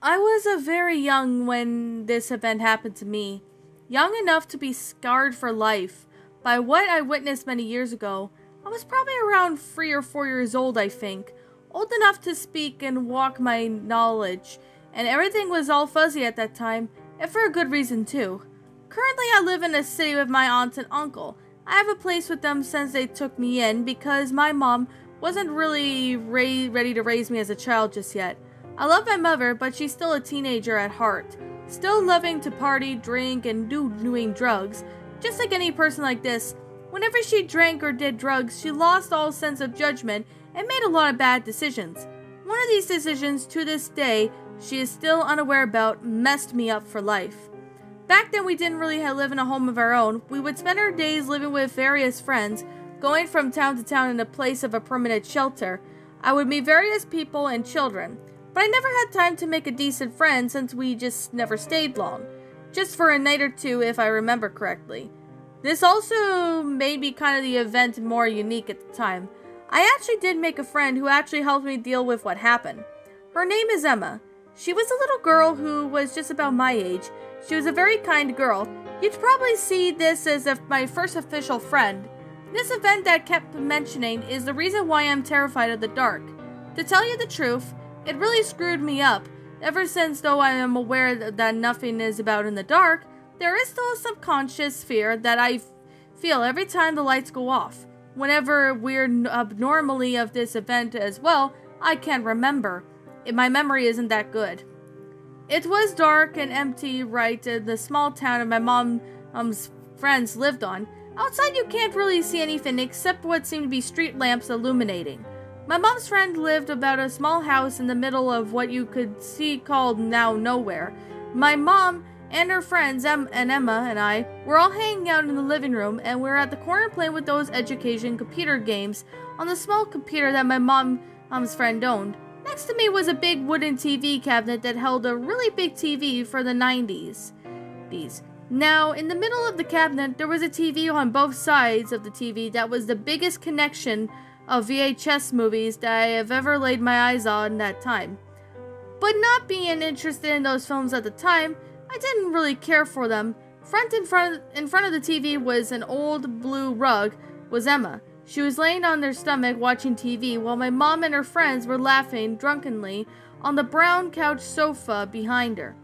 I was very young when this event happened to me. Young enough to be scarred for life by what I witnessed many years ago. I was probably around 3 or 4 years old, I think. Old enough to speak and walk my knowledge, and everything was all fuzzy at that time, and for a good reason too. Currently I live in a city with my aunt and uncle. I have a place with them since they took me in because my mom wasn't really ready to raise me as a child just yet. I love my mother, but she's still a teenager at heart. Still loving to party, drink, and doing drugs. Just like any person like this, whenever she drank or did drugs, she lost all sense of judgment and made a lot of bad decisions. One of these decisions, to this day, she is still unaware about, messed me up for life. Back then we didn't really live in a home of our own. We would spend our days living with various friends, going from town to town in a place of a permanent shelter. I would meet various people and children, but I never had time to make a decent friend since we just never stayed long. Just for a night or two if I remember correctly. This also made me kind of the event more unique at the time. I actually did make a friend who actually helped me deal with what happened. Her name is Emma. She was a little girl who was just about my age. She was a very kind girl. You'd probably see this as my first official friend. This event that I kept mentioning is the reason why I'm terrified of the dark. To tell you the truth, it really screwed me up. Ever since, though I am aware that nothing is about in the dark, there is still a subconscious fear that I feel every time the lights go off. Whenever we're abnormally of this event as well, I can't remember. My memory isn't that good. It was dark and empty right in the small town my mom's friends lived on. Outside you can't really see anything except what seemed to be street lamps illuminating. My mom's friend lived about a small house in the middle of what you could see called now nowhere. My mom and her friends, Emma and I, were all hanging out in the living room, and we were at the corner playing with those education computer games on the small computer that my mom's friend owned. Next to me was a big wooden TV cabinet that held a really big TV for the 90s. Now, in the middle of the cabinet, there was a TV on both sides of the TV that was the biggest connection of VHS movies that I have ever laid my eyes on that time. But not being interested in those films at the time, I didn't really care for them. In front of the TV was an old blue rug, was Emma. She was laying on her stomach watching TV while my mom and her friends were laughing drunkenly on the brown couch sofa behind her.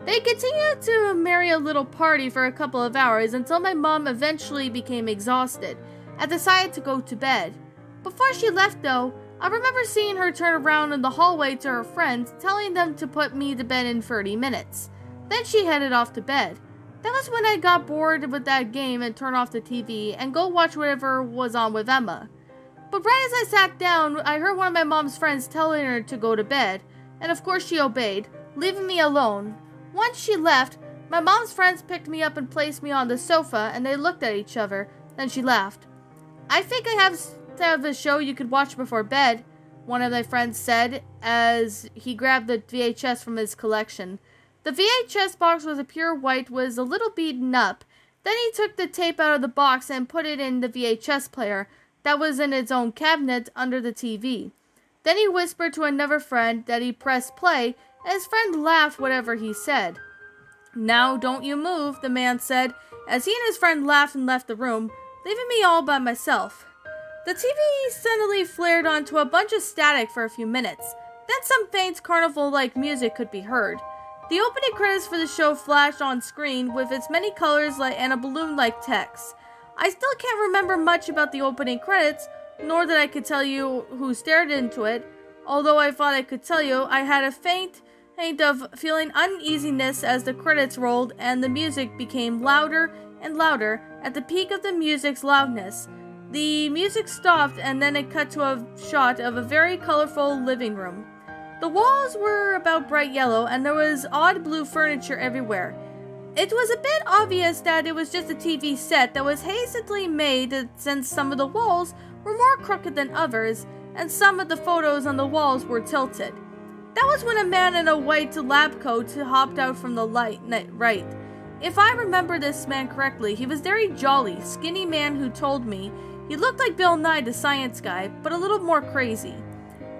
They continued to merry a little party for a couple of hours until my mom eventually became exhausted and decided to go to bed. Before she left though, I remember seeing her turn around in the hallway to her friends, telling them to put me to bed in 30 minutes. Then she headed off to bed. That was when I got bored with that game and turned off the TV and go watch whatever was on with Emma. But right as I sat down, I heard one of my mom's friends telling her to go to bed, and of course she obeyed, leaving me alone. Once she left, my mom's friends picked me up and placed me on the sofa, and they looked at each other. Then she laughed. "I think I have to have a show you could watch before bed," one of my friends said as he grabbed the VHS from his collection. The VHS box was a pure white, was a little beaten up. Then he took the tape out of the box and put it in the VHS player that was in its own cabinet under the TV. Then he whispered to another friend that he pressed play, and his friend laughed whatever he said. "Now don't you move," the man said, as he and his friend laughed and left the room, leaving me all by myself. The TV suddenly flared onto a bunch of static for a few minutes. Then some faint carnival-like music could be heard. The opening credits for the show flashed on screen with its many colors and a balloon-like text. I still can't remember much about the opening credits, nor that I could tell you who stared into it. Although I thought I could tell you, I had a faint of feeling uneasiness as the credits rolled and the music became louder and louder at the peak of the music's loudness. The music stopped and then it cut to a shot of a very colorful living room. The walls were about bright yellow and there was odd blue furniture everywhere. It was a bit obvious that it was just a TV set that was hastily made since some of the walls were more crooked than others and some of the photos on the walls were tilted. That was when a man in a white lab coat hopped out from the right. If I remember this man correctly, he was very jolly, skinny man who told me he looked like Bill Nye the Science Guy, but a little more crazy.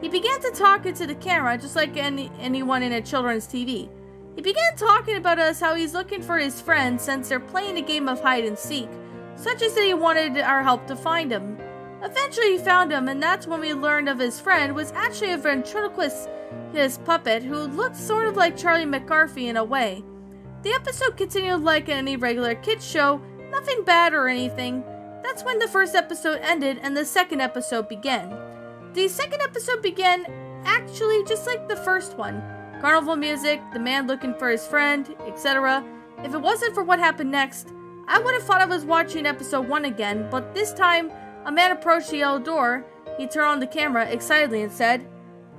He began to talk into the camera just like anyone in a children's TV. He began talking about us how he's looking for his friends since they're playing a game of hide and seek, such as that he wanted our help to find him. Eventually he found him, and that's when we learned of his friend was actually a ventriloquist, his puppet, who looked sort of like Charlie McCarthy in a way. The episode continued like any regular kids show, nothing bad or anything. That's when the first episode ended and the second episode began. The second episode began actually just like the first one. Carnival music, the man looking for his friend, etc. If it wasn't for what happened next, I would have thought I was watching episode 1 again, but this time, a man approached the yellow door. He turned on the camera excitedly and said,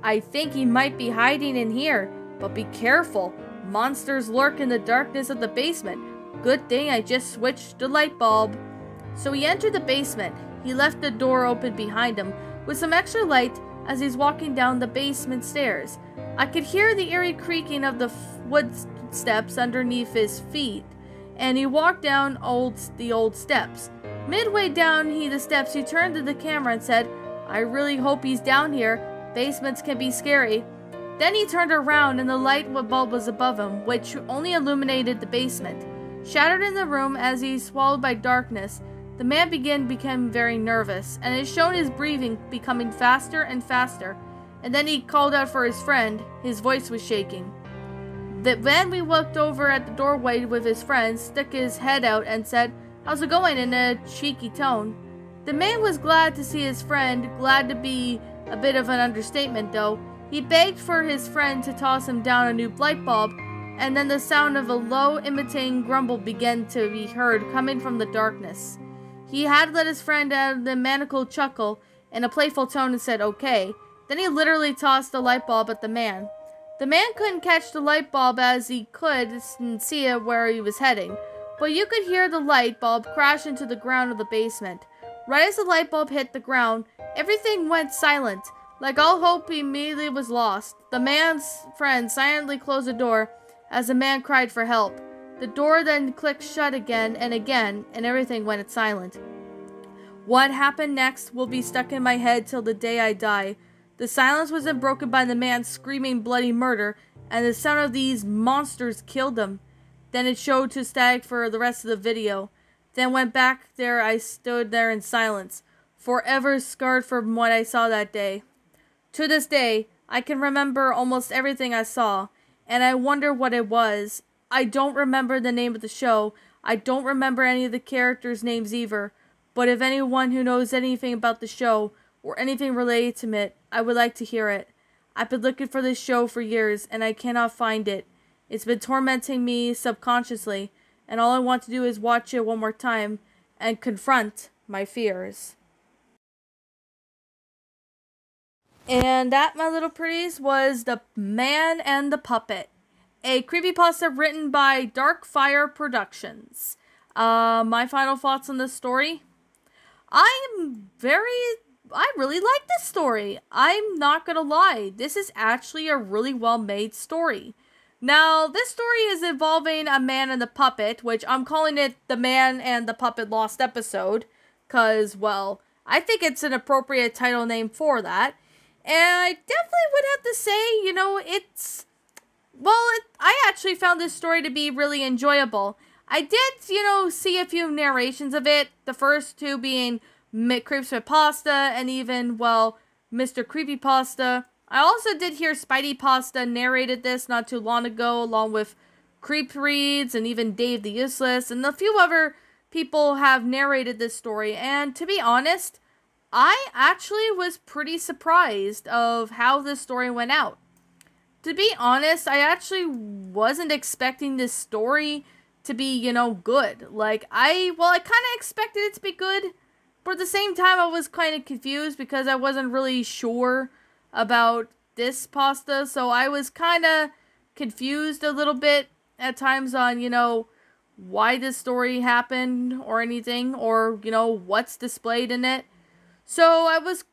"I think he might be hiding in here, but be careful. Monsters lurk in the darkness of the basement. Good thing I just switched the light bulb." So he entered the basement. He left the door open behind him with some extra light as he's walking down the basement stairs. I could hear the eerie creaking of the wood steps underneath his feet, and he walked down the old steps. Midway down the steps, he turned to the camera and said, "I really hope he's down here. Basements can be scary." Then he turned around and the light bulb was above him, which only illuminated the basement. Shattered in the room as he swallowed by darkness, the man became very nervous, and it showed his breathing becoming faster and faster. And then he called out for his friend. His voice was shaking. Then we looked over at the doorway with his friend, stuck his head out and said, "How's it going?" in a cheeky tone. The man was glad to see his friend, glad to be a bit of an understatement though. He begged for his friend to toss him down a new light bulb, and then the sound of a low, imitating grumble began to be heard coming from the darkness. He had let his friend out the maniacal chuckle in a playful tone and said, "Okay." Then he literally tossed the light bulb at the man. The man couldn't catch the light bulb as he could see it where he was heading, but you could hear the light bulb crash into the ground of the basement. Right as the light bulb hit the ground, everything went silent, like all hope immediately was lost. The man's friend silently closed the door as the man cried for help. The door then clicked shut again, and everything went silent. What happened next will be stuck in my head till the day I die. The silence wasn't broken by the man screaming bloody murder, and the sound of these monsters killed him. Then it showed to static for the rest of the video. Then went back there. I stood there in silence, forever scarred from what I saw that day. To this day, I can remember almost everything I saw, and I wonder what it was. I don't remember the name of the show. I don't remember any of the characters' names either. But if anyone who knows anything about the show, or anything related to it, I would like to hear it. I've been looking for this show for years, and I cannot find it. It's been tormenting me subconsciously, and all I want to do is watch it one more time and confront my fears. And that, my little pretties, was The Man and the Puppet, a creepypasta written by Darkfire Productions. My final thoughts on this story? I really like this story. I'm not gonna lie. This is actually a really well-made story. Now, this story is involving a man and the puppet, which I'm calling it The Man and the Puppet Lost Episode, because, well, I think it's an appropriate title name for that. And I definitely would have to say, I actually found this story to be really enjoyable. I did, see a few narrations of it, the first two being Creepypasta and even, Mr. Creepypasta. I also did hear Spidey Pasta narrated this not too long ago, along with Creep Reads and even Dave the Useless, and a few other people have narrated this story, and to be honest, I actually was pretty surprised of how this story went out. To be honest, I actually wasn't expecting this story to be, good. I kind of expected it to be good, but at the same time, I was kind of confused because I wasn't really sure about this pasta, so I was kind of confused a little bit at times on, why this story happened or anything, or, what's displayed in it. So I was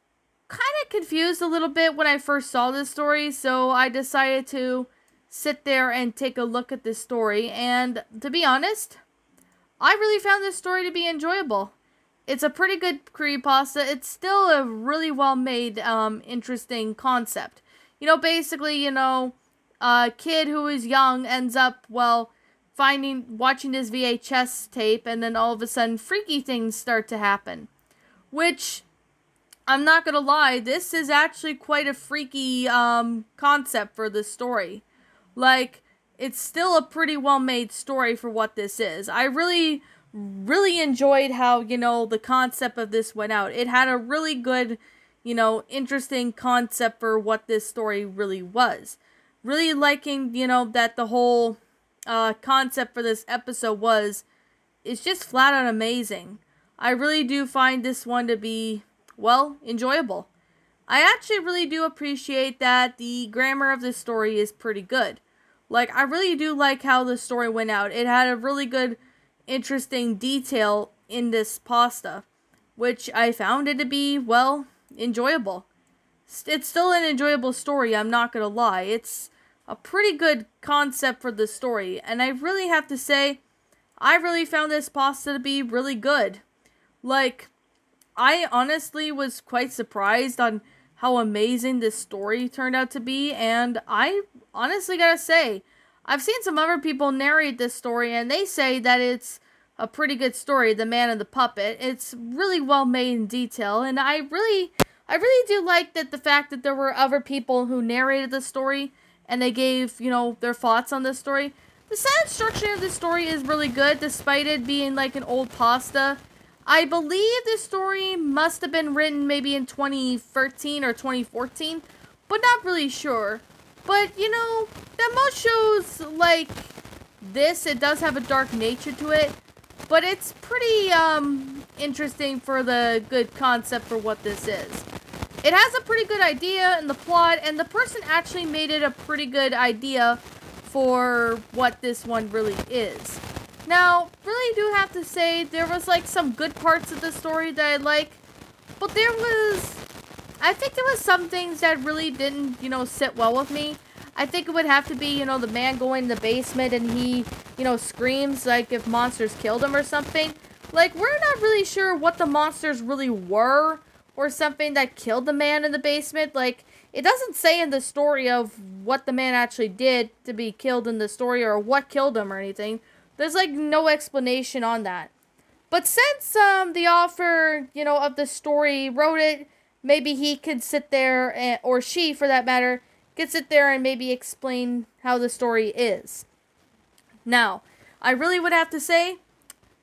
kind of confused a little bit when I first saw this story, so I decided to sit there and take a look at this story, and to be honest, I really found this story to be enjoyable. It's a pretty good creepypasta. It's still a really well made, interesting concept. Basically, a kid who is young ends up, watching this VHS tape, and then all of a sudden freaky things start to happen. Which, I'm not gonna lie, this is actually quite a freaky, concept for this story. Like, it's still a pretty well made story for what this is. I really enjoyed how, the concept of this went out. It had a really good, interesting concept for what this story really was. Really liking, that the whole concept for this episode it's just flat out amazing. I really do find this one to be, enjoyable. I actually really do appreciate that the grammar of this story is pretty good. Like, I really do like how the story went out. It had a really good, interesting detail in this pasta, which I found it to be, enjoyable. It's still an enjoyable story, I'm not gonna lie. It's a pretty good concept for the story, and I really have to say, I really found this pasta to be really good. Like, I honestly was quite surprised on how amazing this story turned out to be, and I honestly gotta say, I've seen some other people narrate this story, and they say that it's a pretty good story, The Man and the Puppet. It's really well made in detail, and I really do like that the fact that there were other people who narrated the story, and they gave, their thoughts on this story. The sound structure of this story is really good, despite it being like an old pasta. I believe this story must have been written maybe in 2013 or 2014, but not really sure. But, that most shows like this, it does have a dark nature to it, but it's pretty, interesting for the good concept for what this is. It has a pretty good idea in the plot, and the person actually made it a pretty good idea for what this one really is. Now, really do have to say, there was like some good parts of the story that I like, but I think there was some things that really didn't, sit well with me. I think it would have to be, the man going in the basement and he, screams like if monsters killed him or something. Like, we're not really sure what the monsters really were or something that killed the man in the basement. Like, it doesn't say in the story of what the man actually did to be killed in the story or what killed him or anything. There's, like, no explanation on that. But since, the author, of the story wrote it, maybe he could sit there, or she, for that matter, could sit there and maybe explain how the story is. Now, I really would have to say,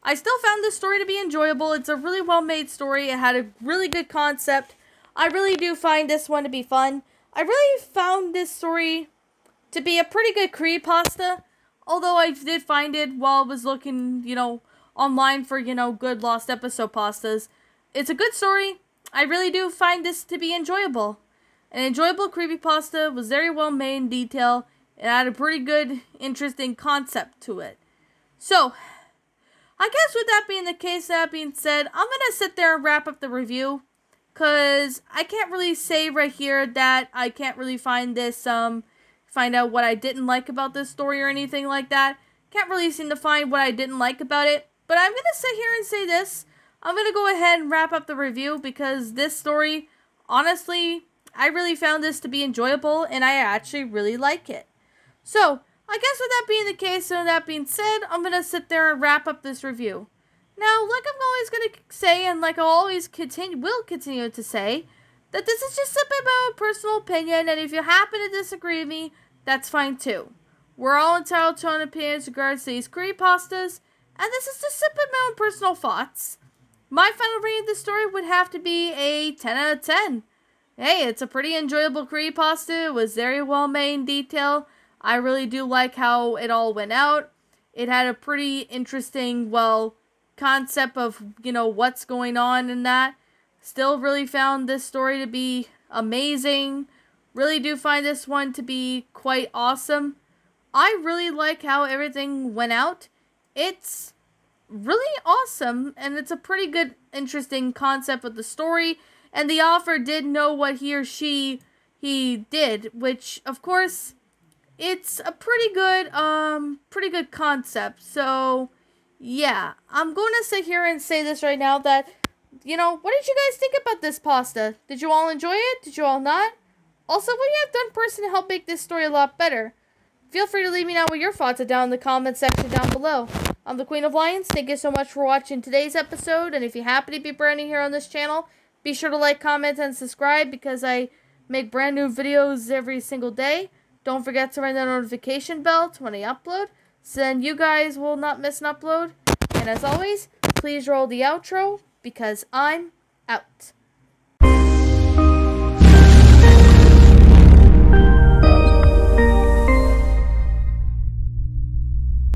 I still found this story to be enjoyable. It's a really well-made story. It had a really good concept. I really do find this one to be fun. I really found this story to be a pretty good creepypasta. Although I did find it while I was looking, online for, good lost episode pastas. It's a good story. I really do find this to be enjoyable. An enjoyable creepypasta, was very well made in detail. It had a pretty good, interesting concept to it. So, I guess with that being the case, that being said, I'm going to sit there and wrap up the review. Because I can't really say right here that I can't really find this, find out what I didn't like about this story or anything like that. Can't really seem to find what I didn't like about it. But I'm going to sit here and say this. I'm going to go ahead and wrap up the review because this story, honestly, I really found this to be enjoyable and I actually really like it. So, I guess with that being the case and that being said, I'm going to sit there and wrap up this review. Now, like I'm always going to say and like I'll always will continue to say, that this is just simply my own personal opinion, and if you happen to disagree with me, that's fine too. We're all entitled to our own opinions regards to these creepypastas, and this is just simply my own personal thoughts. My final rating of the story would have to be a 10 out of 10. Hey, it's a pretty enjoyable creepypasta. It was very well made in detail. I really do like how it all went out. It had a pretty interesting, concept of, what's going on in that. Still really found this story to be amazing. Really do find this one to be quite awesome. I really like how everything went out. It's really awesome, and it's a pretty good, interesting concept of the story. And the author did know what he or she did, which, of course, it's a pretty good concept. So, yeah, I'm going to sit here and say this right now that You know, what did you guys think about this pasta? Did you all enjoy it? Did you all not? Also, what you have done personally to help make this story a lot better? Feel free to leave me know what your thoughts are down in the comment section down below. I'm the Queen of Lions. Thank you so much for watching today's episode. And if you happen to be brand new here on this channel, be sure to like, comment, and subscribe because I make brand new videos every single day. Don't forget to ring the notification bell when I upload, so then you guys will not miss an upload. And as always, please roll the outro because I'm out.